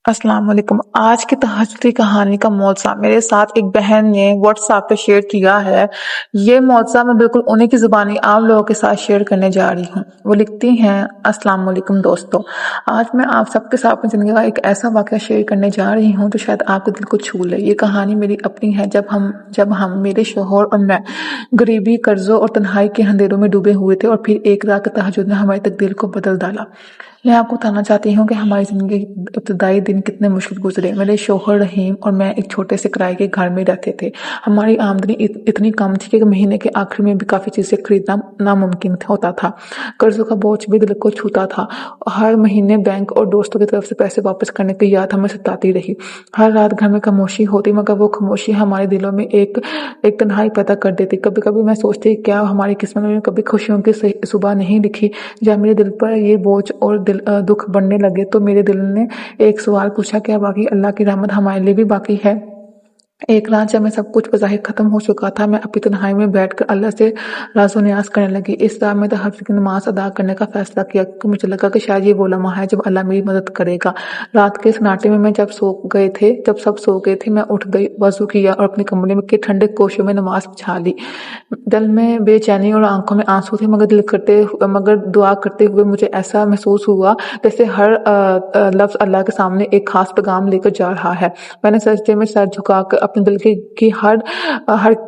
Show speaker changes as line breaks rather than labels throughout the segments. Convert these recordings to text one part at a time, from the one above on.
السلام علیکم۔ آج کی تہجدی کہانی کا موضوع میرے ساتھ ایک بہن نے واٹس ایپ پہ شیئر کیا ہے۔ یہ موضوع میں بالکل انہیں کی زبانی عام لوگوں کے ساتھ شیئر کرنے جا رہی ہوں۔ وہ لکھتی ہیں، السلام علیکم دوستو، آج میں آپ سب کے ساتھ اپنی زندگی کا ایک ایسا واقعہ شیئر کرنے جا رہی ہوں تو شاید آپ کے دل کو چھو لے۔ یہ کہانی میری اپنی ہے، جب ہم میرے شوہر اور میں غریبی، قرضوں اور تنہائی کے اندھیروں میں ڈوبے ہوئے تھے، اور پھر ایک رات کے تہجد نے ہماری تقدیر کو بدل ڈالا۔ میں آپ کو بتانا چاہتی ہوں کہ ہماری زندگی کے ابتدائی دن کتنے مشکل گزرے۔ میرے شوہر رحیم اور میں ایک چھوٹے سے کرائے کے گھر میں رہتے تھے۔ ہماری آمدنی اتنی کم تھی کہ مہینے کے آخر میں بھی کافی چیزیں خریدنا ناممکن ہوتا تھا۔ قرضوں کا بوجھ بھی دل کو چھوتا تھا۔ ہر مہینے بینک اور دوستوں کی طرف سے پیسے واپس کرنے کی یاد ہمیں ستاتی رہی۔ ہر رات گھر میں خاموشی ہوتی، مگر وہ خاموشی ہمارے دلوں میں ایک تنہائی پیدا کر دیتی۔ کبھی کبھی میں سوچتی کیا ہماری قسمت میں کبھی خوشیوں کی صبح نہیں لکھی۔ جب میرے دل پر یہ بوجھ اور دکھ بڑھنے لگے تو میرے دل نے ایک سوال پوچھا، کیا واقعی اللہ کی رحمت ہمارے لیے بھی باقی ہے؟ ایک رات جب میں سب کچھ بظاہر ختم ہو چکا تھا، میں اپنی تنہائی میں بیٹھ کر اللہ سے راز و نیاز کرنے لگی۔ اس رات میں تہجد کی نماز ادا کرنے کا فیصلہ کیا، کیونکہ مجھے لگا کہ شاید یہ وہ لمحہ ہے جب اللہ میری مدد کرے گا۔ رات کے سناٹے میں جب سب سو گئے تھے، میں اٹھ گئی، وضو کیا اور اپنے کمرے کے ٹھنڈے کوشوں میں نماز بچھا لی۔ دل میں بے چینی اور آنکھوں میں آنسو تھے، مگر دعا کرتے ہوئے مجھے ایسا محسوس ہوا جیسے ہر لفظ اللہ کے سامنے ایک خاص پیغام لے کر جا رہا ہے۔ میں نے سجدے میں سر جھکا کر اپنے دل کی ہر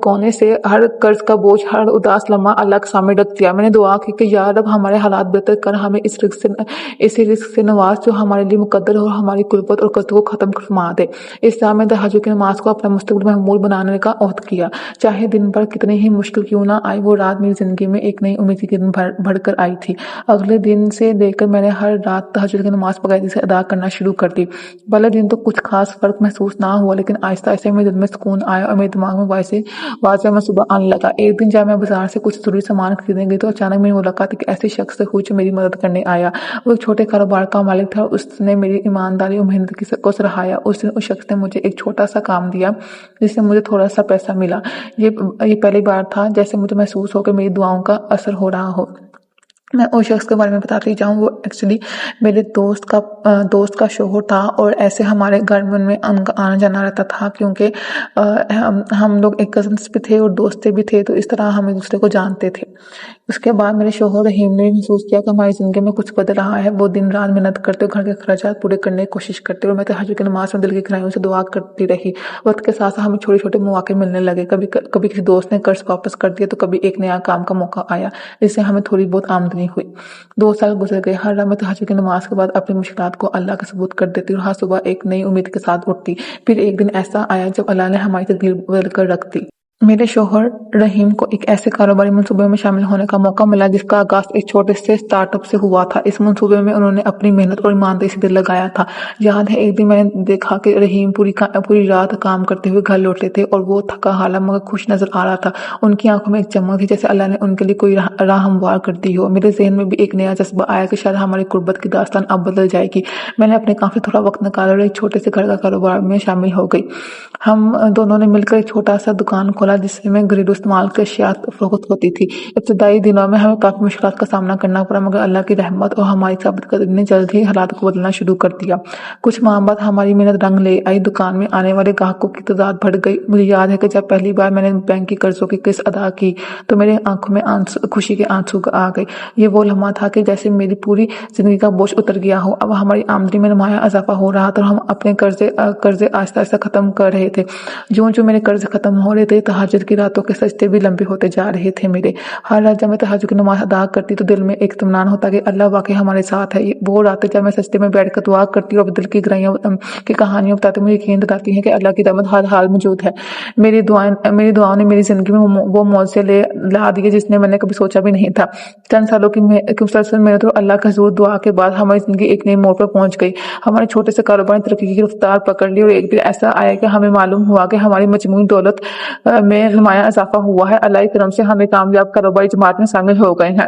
کونے سے ہر قرض کا بوجھ، ہر اداس لمحہ اللہ کے سامنے رکھ دیا۔ میں نے دعا کی کہ یا رب، ہمارے حالات بہتر کر، ہمیں اسی رزق سے نواز جو ہمارے لیے مقدر اور ہماری غربت اور قرض کو ختم فرما دے۔ اس رات میں تہجد کی نماز کو اپنا مستقبل محمول بنانے کا عہد کیا۔ چاہے دن بھر کتنے ہی مشکل کیوں نہ آئے، وہ رات میری زندگی میں ایک نئی امید کی کرن بھر کر آئی تھی۔ اگلے دن سے لے کر میں نے ہر رات تہجد کی نماز باقاعدگی سے ادا کرنا شروع کر دی۔ پہلے دن تو کچھ خاص فرق محسوس نہ ہوا، لیکن آہستہ آہستہ میرے دل میں سکون آیا اور میرے دماغ میں واضح منصوبہ آنے لگا۔ ایک دن جب میں بازار سے کچھ ضروری سامان خریدنے گئی تو اچانک میری ملاقات ایک ایسے شخص سے ہوئی جو میری مدد کرنے آیا۔ وہ ایک چھوٹے کاروبار کا مالک تھا اور اس نے میری ایمانداری اور محنت کو سراہا۔ اس دن اس شخص نے مجھے ایک چھوٹا سا کام دیا جس سے مجھے تھوڑا سا پیسہ ملا۔ یہ پہلی بار تھا جیسے مجھے محسوس ہو کہ میری دعاؤں کا اثر ہو رہا ہو۔ میں اس شخص کے بارے میں بتاتی جاؤں، وہ ایکچولی میرے دوست کا شوہر تھا، اور ایسے ہمارے گھر میں ان کا آنا جانا رہتا تھا، کیونکہ ہم لوگ ایک کزنس بھی تھے اور دوست بھی تھے، تو اس طرح ہم ایک دوسرے کو جانتے تھے۔ اس کے بعد میرے شوہر رحیم نے محسوس کیا کہ ہماری زندگی میں کچھ بدل رہا ہے۔ وہ دن رات محنت کرتے اور گھر کے اخراجات پورے کرنے کی کوشش کرتے، اور میں تہجد کی نماز میں دل کی گہرائیوں سے دعا کرتی رہی۔ وقت کے ساتھ ہمیں چھوٹے چھوٹے مواقع ملنے لگے، کبھی کسی دوست نے قرض واپس کر دیا تو کبھی ایک نیا کام کا موقع آیا جس سے ہمیں تھوڑی بہت آمدنی ہوئی۔ 2 سال گزر گئے۔ ہر رات میں تہجد کی نماز کے بعد اپنی مشکلات کو اللہ کے سپرد کر دیتی اور ہر صبح ایک نئی امید کے ساتھ اٹھتی۔ پھر ایک دن ایسا آیا جب اللہ نے ہماری تقدیر بدل کر رکھ دی۔ میرے شوہر رحیم کو ایک ایسے کاروباری منصوبے میں شامل ہونے کا موقع ملا جس کا آغاز ایک چھوٹے سے اسٹارٹ اپ سے ہوا تھا۔ اس منصوبے میں انہوں نے اپنی محنت اور ایمانداری سے دل لگایا تھا۔ یاد ہے ایک دن میں نے دیکھا کہ رحیم پوری رات کام کرتے ہوئے گھر لوٹے تھے اور وہ تھکا حالا مگر خوش نظر آ رہا تھا۔ ان کی آنکھوں میں ایک چمک تھی جیسے اللہ نے ان کے لیے کوئی راہ ہموار کر دی ہو۔ میرے ذہن میں بھی ایک نیا جذبہ آیا کہ شاید ہماری غربت کی داستان اب بدل جائے گی۔ میں نے اپنے کافی تھوڑا وقت نکالا اور ایک چھوٹے سے گھر کا کاروبار میں شامل ہو گئی۔ ہم دونوں نے مل کر ایک چھوٹا سا دکان کھولا جس میں گھریلو استعمال کی اشیاء فروخت ہوتی تھی۔ ابتدائی دنوں میں ہمیں کافی مشکلات کا سامنا کرنا پڑا، مگر اللہ کی رحمت اور ہماری ثابت قدمی نے جلد ہی حالات کو بدلنا شروع کر دیا۔ کچھ ماہ بعد ہماری محنت رنگ لے آئی، دکان میں آنے والے گاہکوں کی تعداد بڑھ گئی۔ مجھے یاد ہے کہ جب پہلی بار میں نے بینک کی قرضوں کی قسط ادا کی تو میرے آنکھوں میں خوشی کے آنسو آ گئے۔ یہ وہ لمحہ تھا کہ جیسے میری پوری زندگی کا بوجھ اتر گیا ہو۔ اب ہماری آمدنی میں نمایاں اضافہ ہو رہا تھا اور ہم اپنے قرضے آہستہ آہستہ ختم کر رہے تھے۔ جو میرے قرض ختم ہو رہے تھے، تہجد کی راتوں کے سجدے بھی لمبے ہوتے جا رہے تھے میرے۔ ہر رات جب میں تہجد کی نماز ادا کرتی تو دل میں ایک اطمینان ہوتا کہ اللہ واقعی ہمارے ساتھ ہے۔ وہ راتیں جب میں سجدے میں بیٹھ کر دعا کرتی اور دل کی گہرائیوں کی کہانیاں بتاتی، مجھے یقین دلاتی ہیں کہ اللہ کی رحمت ہر حال موجود ہے۔ میری دعاؤں نے میری زندگی میں وہ معجزے لا دیے جس نے میں نے کبھی سوچا بھی نہیں تھا۔ چند سالوں کی مسلسل محنت اور اللہ کے حضور دعا کے بعد ہماری زندگی ایک نئے موڑ پر پہنچ گئی۔ ہمارے چھوٹے سے کاروبار نے ترقی کی رفتار پکڑ لی اور ایک دن ایسا آیا کہ ہمیں معلوم ہوا کہ ہماری مجموعی دولت میں نمایاں اضافہ ہوا ہے۔ اللہ کی کرم سے ہم ایک کامیاب کاروباری جماعت میں شامل ہو گئے ہیں۔